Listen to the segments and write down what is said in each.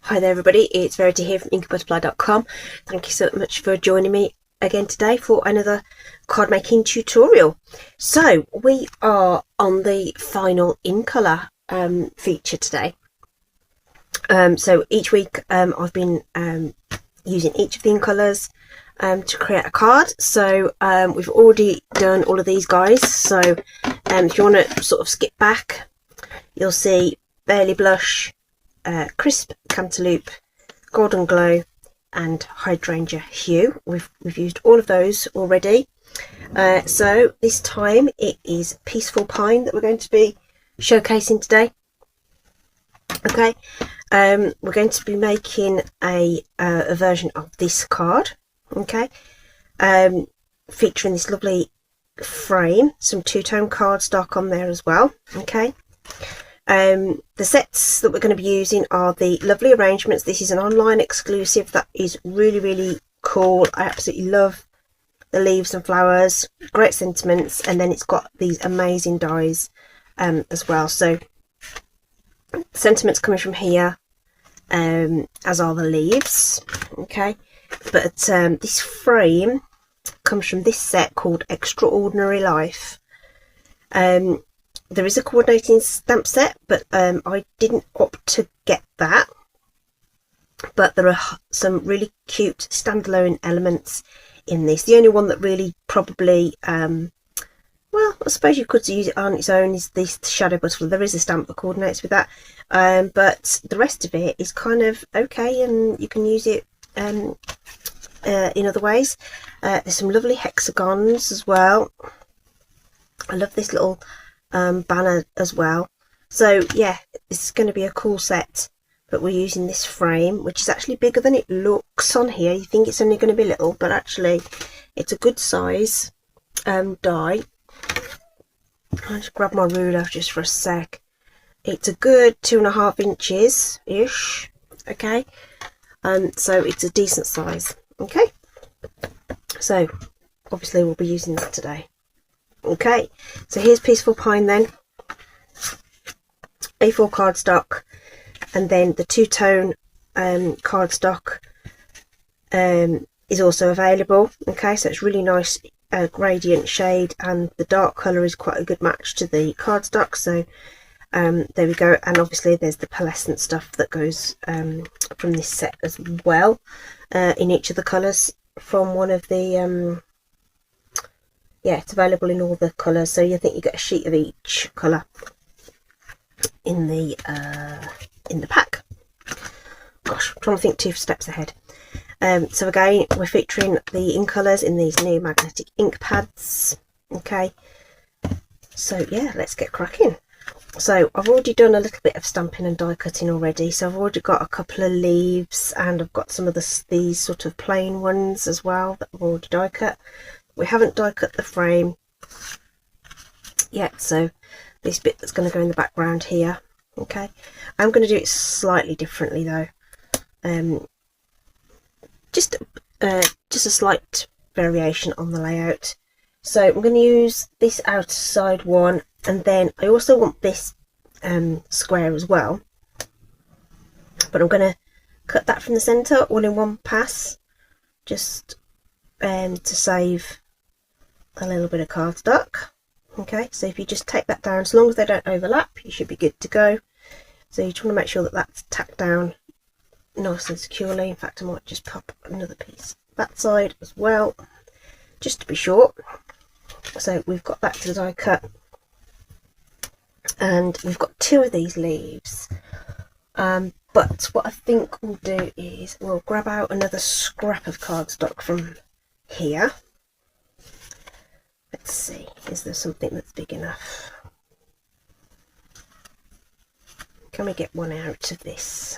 Hi there everybody, it's Verity here from inkandbutterfly.com. Thank you so much for joining me again today for another card making tutorial. So we are on the final in colour feature today. So each week I've been using each of the in colours to create a card. So we've already done all of these guys, so if you want to sort of skip back, you'll see Barely Blush, Crisp Cantaloupe, Golden Glow and Hydrangea Hue. We've used all of those already. So this time it is Peaceful Pine that we're going to be showcasing today. Okay, we're going to be making a version of this card. Okay, featuring this lovely frame, some two-tone cardstock on there as well. Okay. The sets that we're going to be using are the lovely arrangements. This is an online exclusive that is really cool. I absolutely love the leaves and flowers, great sentiments, and then it's got these amazing dies as well. So sentiments coming from here, as are the leaves. Okay, but this frame comes from this set called Extraordinary Life. There is a coordinating stamp set, but I didn't opt to get that. But there are some really cute standalone elements in this. The only one that really probably, well, I suppose you could use it on its own is this shadow butterfly. There is a stamp that coordinates with that, but the rest of it is kind of okay, and you can use it in other ways. There's some lovely hexagons as well. I love this little banner as well. So yeah, it's going to be a cool set, but we're using this frame, which is actually bigger than it looks on here. You think it's only going to be little, but actually it's a good size die. I'll just grab my ruler just for a sec. It's a good 2.5 inches ish. Okay, so it's a decent size. Okay, so obviously we'll be using that today. Okay, so here's Peaceful Pine then, A4 cardstock, and then the two-tone cardstock is also available. Okay, so it's really nice gradient shade, and the dark colour is quite a good match to the cardstock. So there we go, and obviously there's the pearlescent stuff that goes from this set as well, in each of the colours from one of the yeah, it's available in all the colours, so you think you get a sheet of each colour in the pack. Gosh, I'm trying to think 2 steps ahead. So again, we're featuring the in colours in these new magnetic ink pads. Okay, so yeah, let's get cracking. So I've already done a little bit of stamping and die cutting already, so I've already got a couple of leaves, and I've got some of these sort of plain ones as well that I've already die cut. We haven't die cut the frame yet, so this bit that's going to go in the background here. Okay, I'm going to do it slightly differently though, just a slight variation on the layout. So I'm going to use this outside one, and then I also want this square as well, but I'm going to cut that from the centre all in one pass, just to save a little bit of cardstock. Okay, so if you just take that down, as long as they don't overlap, you should be good to go. So you just want to make sure that that's tacked down nice and securely. In fact, I might just pop another piece that side as well, just to be sure. So we've got that to the die cut, and we've got 2 of these leaves, but what I think we'll do is we'll grab out another scrap of cardstock from here. Let's see, is there something that's big enough? Can we get one out of this?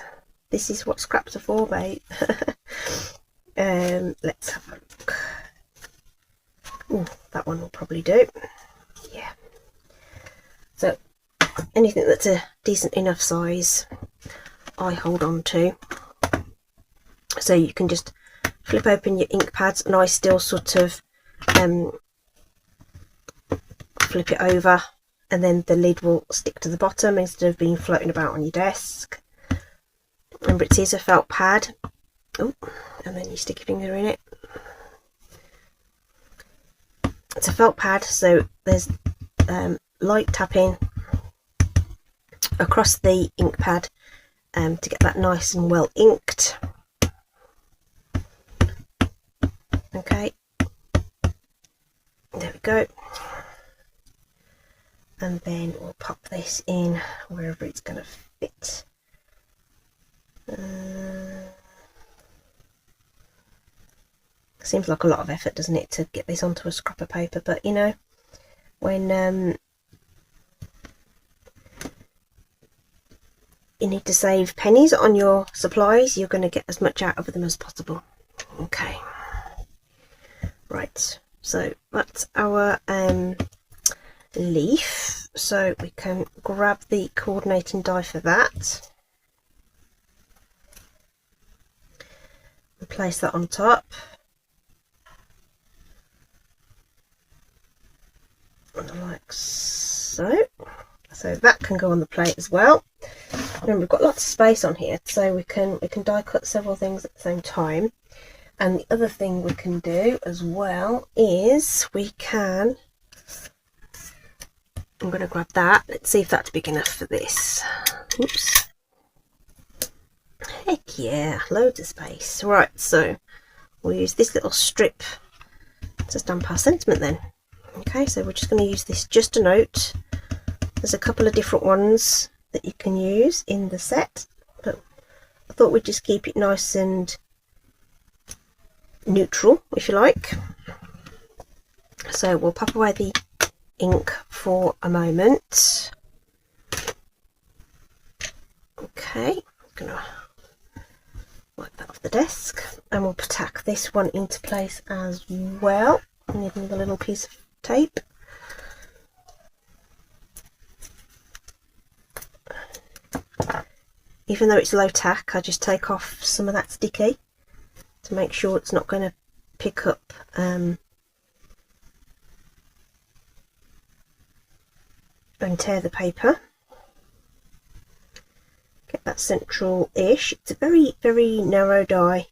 This is what scraps are for, mate. Let's have a look. Ooh, that one will probably do. Yeah. So anything that's a decent enough size, I hold on to. So you can just flip open your ink pads, and I still sort of flip it over, and then the lid will stick to the bottom instead of being floating about on your desk. Remember, it is a felt pad. Oh, and then you stick your finger in it. It's a felt pad, so there's light tapping across the ink pad to get that nice and well inked. Okay, there we go. And then we'll pop this in wherever it's going to fit. Seems like a lot of effort, doesn't it, to get this onto a scrap of paper, but you know, when you need to save pennies on your supplies, you're going to get as much out of them as possible. Okay, right, so that's our leaf, so we can grab the coordinating die for that and place that on top, like so. So that can go on the plate as well. And we've got lots of space on here, so we can die cut several things at the same time. And the other thing we can do as well is we can, I'm going to grab that. Let's see if that's big enough for this. Oops. Heck yeah, loads of space. Right, so we'll use this little strip to stamp our sentiment then. Okay, so we're just going to use this just a note. There's a couple of different ones that you can use in the set, but I thought we'd just keep it nice and neutral, if you like. So we'll pop away the ink for a moment. Okay, I'm gonna wipe that off the desk, and we'll tack this one into place as well. I need another little piece of tape. Even though it's low tack, I just take off some of that sticky to make sure it's not going to pick up and tear the paper. Get that central-ish. It's a very, very narrow die,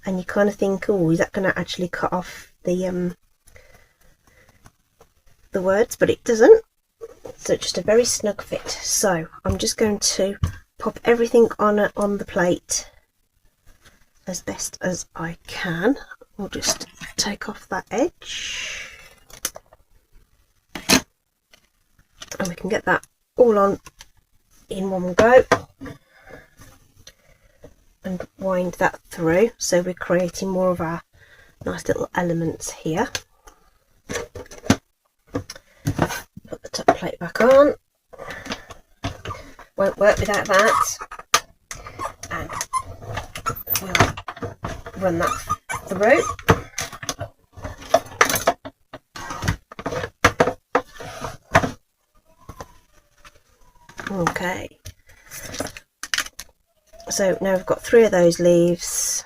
and you kind of think, oh, is that going to actually cut off the words? But it doesn't. So just a very snug fit. So I'm just going to pop everything on the plate as best as I can. We'll just take off that edge, and we can get that all on in one go and wind that through, so we're creating more of our nice little elements here. Put the top plate back on. Won't work without that, and we'll run that through. Okay, so now we've got 3 of those leaves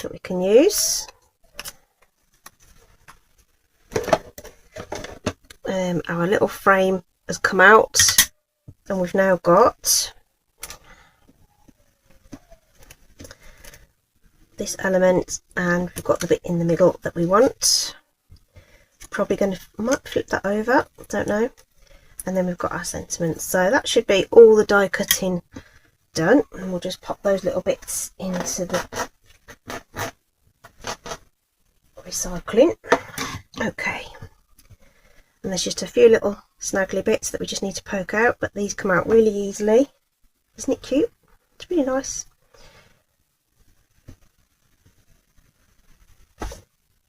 that we can use. Our little frame has come out, and we've now got this element, and we've got the bit in the middle that we want. Probably going to, might flip that over, don't know. And then we've got our sentiments. So that should be all the die cutting done, and we'll just pop those little bits into the recycling. Okay, and there's just a few little snaggly bits that we just need to poke out, but these come out really easily. Isn't it cute? It's really nice.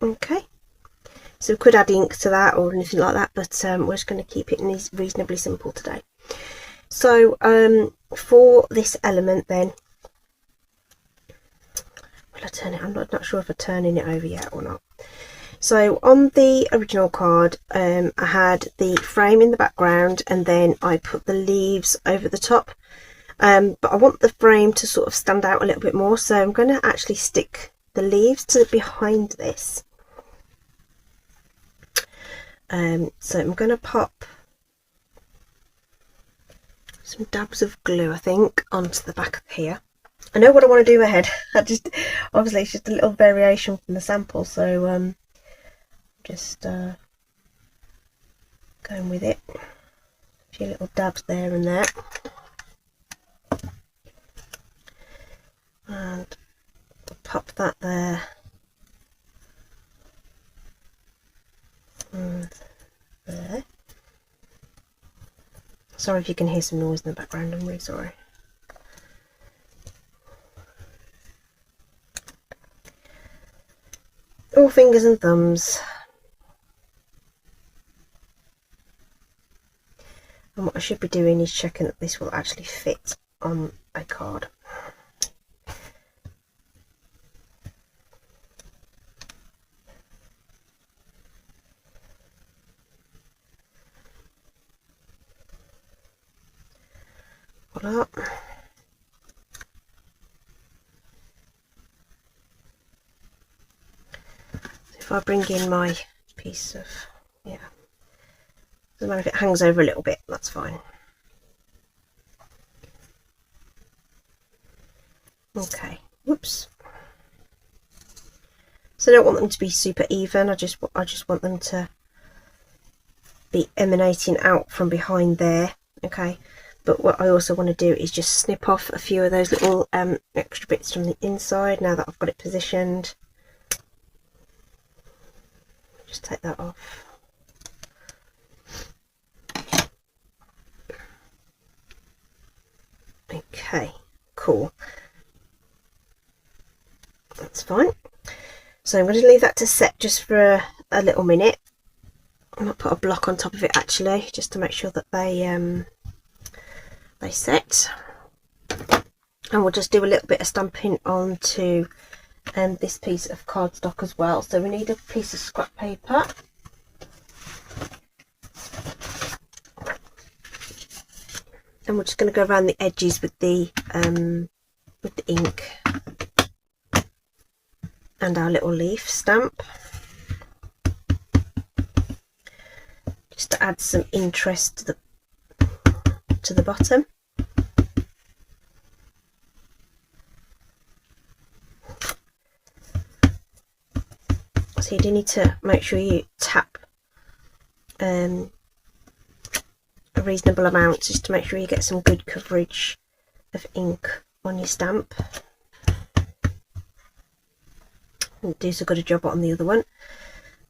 Okay, so we could add ink to that or anything like that, but we're just going to keep it reasonably simple today. So for this element then, will I turn it? I'm not sure if I'm turning it over yet or not. So on the original card, I had the frame in the background, and then I put the leaves over the top, but I want the frame to sort of stand out a little bit more, so I'm going to actually stick the leaves to behind this. So I'm going to pop some dabs of glue, I think, onto the back of here. I know what I want to do in my head. I just, obviously it's just a little variation from the sample, so just going with it. A few little dabs there and there. And pop that there. And there. Sorry if you can hear some noise in the background, I'm really sorry. All fingers and thumbs. And what I should be doing is checking that this will actually fit on a card. Voila. If I bring in my piece of, yeah, doesn't matter if it hangs over a little bit, that's fine. Okay, whoops. So I don't want them to be super even, I just want them to be emanating out from behind there, okay? But what I also want to do is just snip off a few of those little extra bits from the inside now that I've got it positioned. Just take that off. Okay, cool. That's fine. So I'm going to leave that to set just for a little minute. I'm going to put a block on top of it actually, just to make sure that they set. And we'll just do a little bit of stamping onto this piece of cardstock as well. So we need a piece of scrap paper. And we're just going to go around the edges with the ink and our little leaf stamp, just to add some interest to the bottom. So you do need to make sure you tap a reasonable amount, just to make sure you get some good coverage of ink on your stamp. Didn't do so good a job on the other one.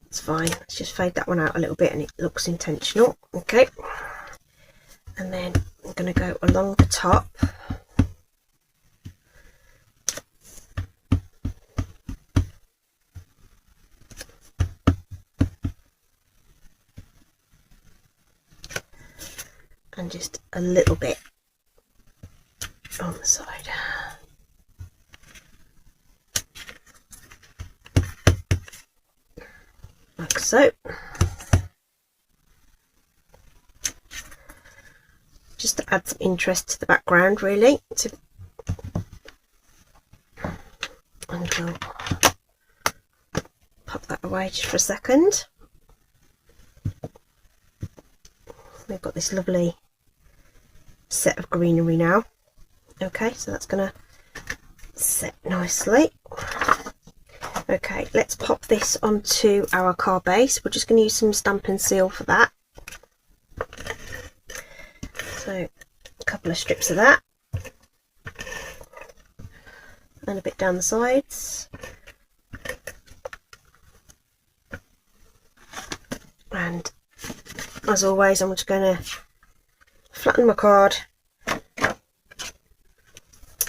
It's fine. Let's just fade that one out a little bit and it looks intentional. Okay. And then I'm going to go along the top. And just a little bit on the side. Like so. Just to add some interest to the background really. And we'll pop that away just for a second. We've got this lovely set of greenery now. Okay, so that's going to set nicely. Okay, let's pop this onto our card base. We're just going to use some Stampin' Seal for that. So a couple of strips of that. And a bit down the sides. And as always, I'm just going to flatten my card,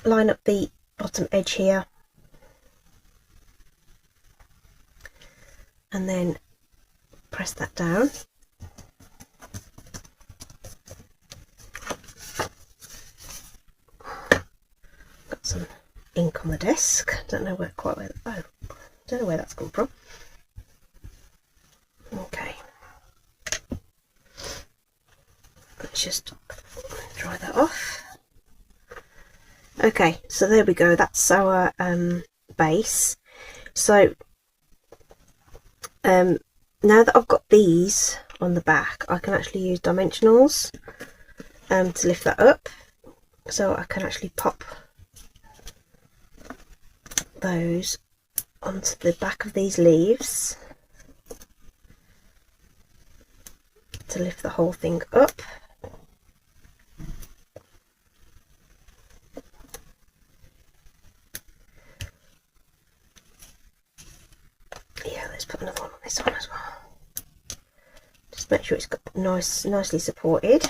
line up the bottom edge here, and then press that down. Got some ink on the desk. Don't know where don't know where that's come from. Okay. Let's just dry that off. Okay, so there we go, that's our base. So now that I've got these on the back, I can actually use dimensionals to lift that up, so I can actually pop those onto the back of these leaves to lift the whole thing up. Yeah, let's put another one on this one as well. Just make sure it's got nicely supported.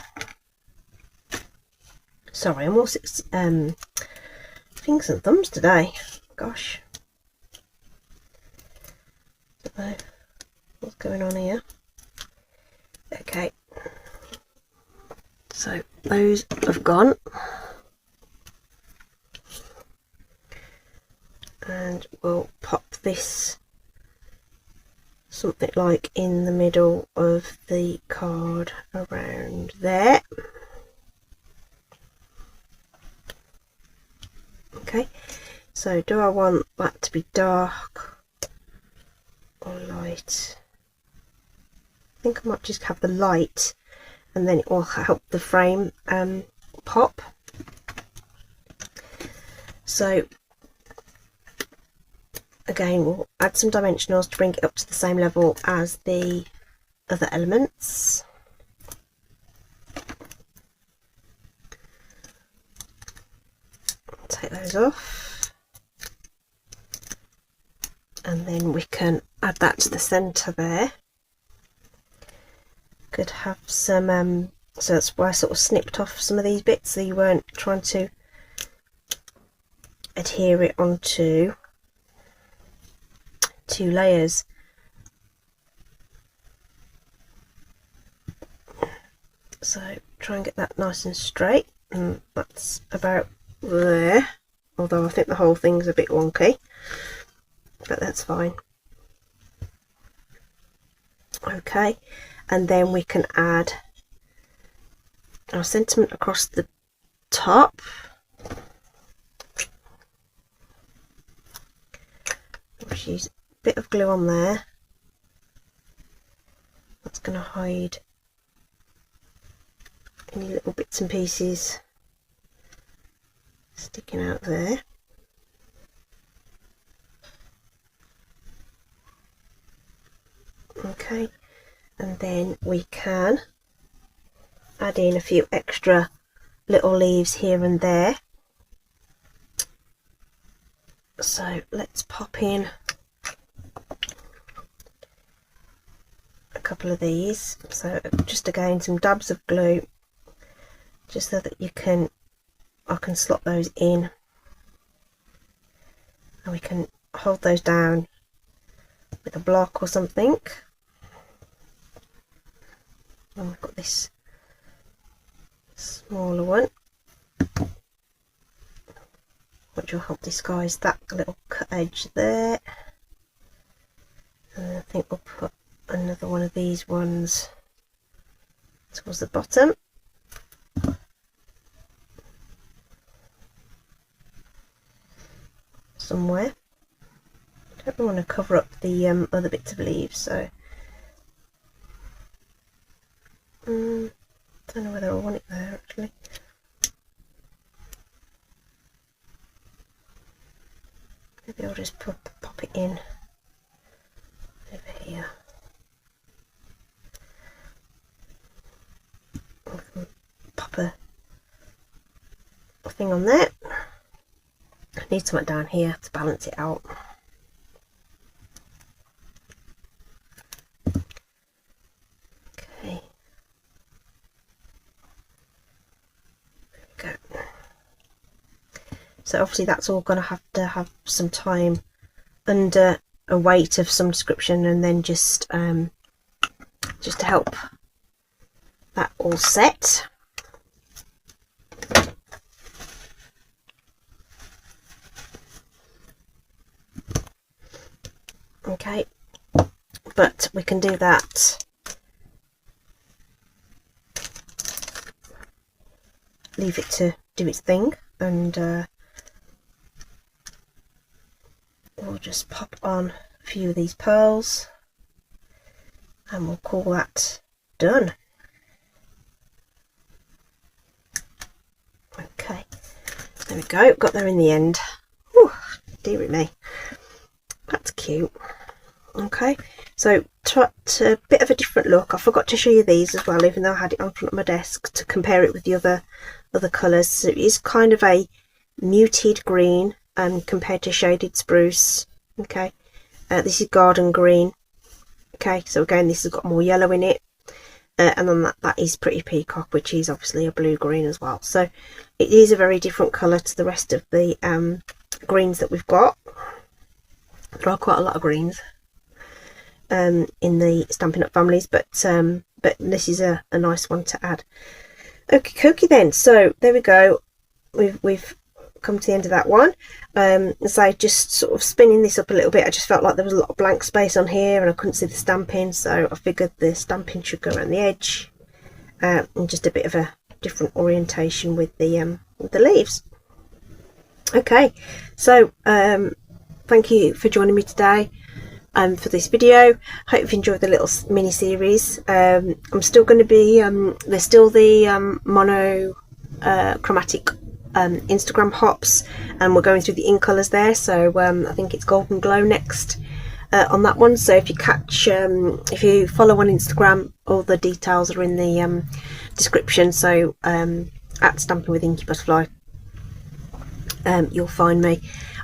Sorry, I'm all fingers and thumbs today. Gosh. Don't know what's going on here. Okay. So those have gone. And we'll pop this something like in the middle of the card around there. Okay, so do I want that to be dark or light? I think I might just have the light, and then it will help the frame pop. So again, we'll add some dimensionals to bring it up to the same level as the other elements. Take those off, and then we can add that to the centre there. Could have some so that's why I sort of snipped off some of these bits so you weren't trying to adhere it onto 2 layers. So try and get that nice and straight, and that's about there, although I think the whole thing's a bit wonky, but that's fine. Okay, and then we can add our sentiment across the top. I'll use a bit of glue on there. That's going to hide any little bits and pieces sticking out there. Okay, and then we can add in a few extra little leaves here and there. So let's pop in a couple of these. So just again some dabs of glue, just so that I can slot those in, and we can hold those down with a block or something. And we've got this smaller one which will help disguise that little cut edge there, and I think we'll put another one of these ones towards the bottom. Somewhere. I don't want to cover up the other bits of leaves, so don't know whether I want it there actually. Maybe I'll just pop it in over here. I can pop a thing on there. I need something down here to balance it out. Okay. There we go. So obviously that's all going to have some time under a weight of some description, and then just to help that all set. Okay, but we can do that, leave it to do its thing, and we'll just pop on a few of these pearls and we'll call that done. There we go, got there in the end. Whew, dearie me, that's cute. Okay, so a bit of a different look. I forgot to show you these as well, even though I had it on front of my desk, to compare it with the other colours. So it is kind of a muted green compared to shaded spruce. Okay, this is garden green. Okay, so again, this has got more yellow in it, and then that is Pretty Peacock, which is obviously a blue green as well. So it is a very different colour to the rest of the greens that we've got. There are quite a lot of greens in the Stampin' Up families, but this is a nice one to add. Okay, then. So there we go. We've come to the end of that one. So just sort of spinning this up a little bit, I just felt like there was a lot of blank space on here and I couldn't see the stamping, so I figured the stamping should go around the edge, and just a bit of a different orientation with the leaves. Okay, so thank you for joining me today for this video. Hope you've enjoyed the little mini series. I'm still going to be there's still the monochromatic Instagram hops, and we're going through the in colours there, so I think it's Golden Glow next on that one. So if you catch if you follow on Instagram, all the details are in the description. So at Stamping with Inky Butterfly, you'll find me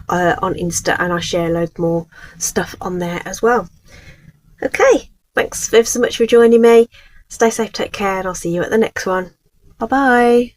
on Insta, and I share loads more stuff on there as well. Okay, thanks so much for joining me. Stay safe, take care, and I'll see you at the next one. Bye bye.